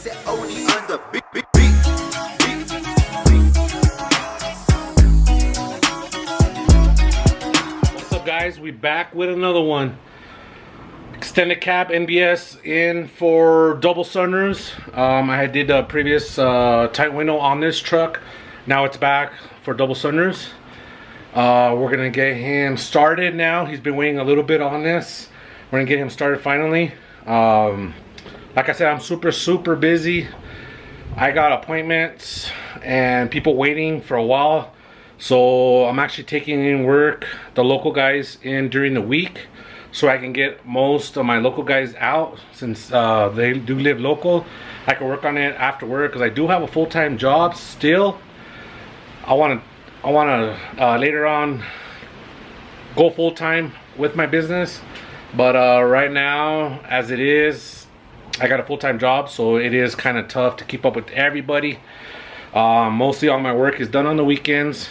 What's up, guys? We back with another one. Extended cab NBS in for double sunroofs. I did a previous tight window on this truck. Now it's back for double sunroofs. We're gonna get him started now. He's been waiting a little bit on this. We're gonna get him started finally. Like I said, I'm super busy. I got appointments and people waiting for a while, so I'm actually taking in work, the local guys in during the week, so I can get most of my local guys out. Since they do live local, I can work on it after work, because I do have a full-time job still. I want to later on go full-time with my business, but right now, as it is, I got a full-time job, so it is kind of tough to keep up with everybody. Mostly all my work is done on the weekends,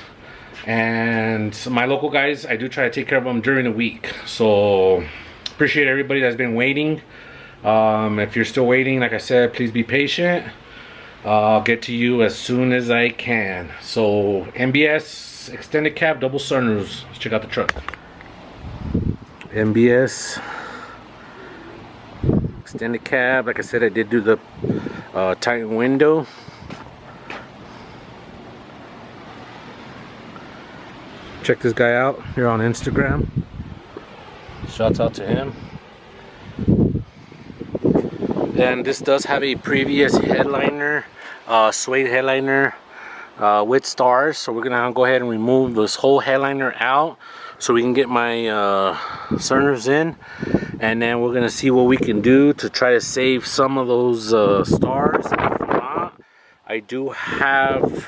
and my local guys, I do try to take care of them during the week. So appreciate everybody that's been waiting. If you're still waiting, like I said, please be patient. I'll get to you as soon as I can. So NBS extended cab double sunroofs. Let's check out the truck. NBS extended cab. Like I said, I did do the tight window. Check this guy out here on Instagram. Shouts out to him. And this does have a previous headliner, suede headliner with stars. So we're gonna go ahead and remove this whole headliner out so we can get my sunroofs in. And then we're gonna see what we can do to try to save some of those stars. If not, I do have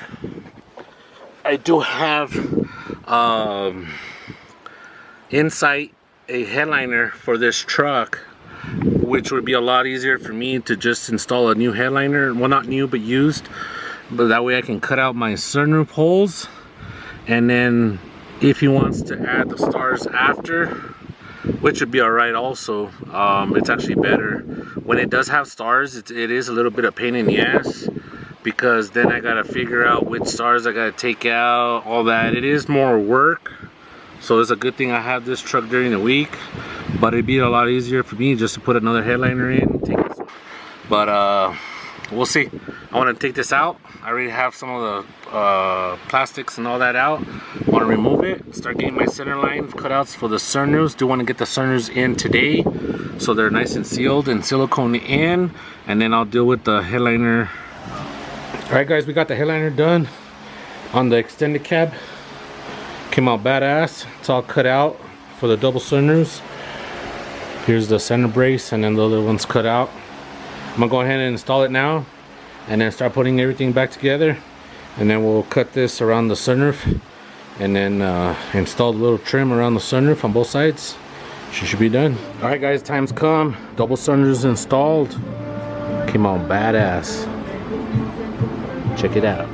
Insight, a headliner for this truck, which would be a lot easier for me to just install a new headliner. Well, not new, but used. But that way I can cut out my sunroof holes. And then if he wants to add the stars after, which would be alright also, it's actually better. When it does have stars, it is a little bit of pain in the ass, because then I gotta figure out which stars I gotta take out, all that. It is more work, so it's a good thing I have this truck during the week, but it'd be a lot easier for me just to put another headliner in, but we'll see. I want to take this out. I already have some of the plastics and all that out. I want to remove it, start getting my center line cutouts for the sunroofs. Do want to get the sunroofs in today, so they're nice and sealed and silicone in, and then I'll deal with the headliner. Alright guys, we got the headliner done on the extended cab. Came out badass. It's all cut out for the double sunroofs. Here's the center brace, and then the other one's cut out. I'm gonna go ahead and install it now, and then start putting everything back together, and then we'll cut this around the sunroof, and then install the little trim around the sunroof on both sides. She should be done. Alright guys, time's come. Double sunroofs installed. Came out badass. Check it out.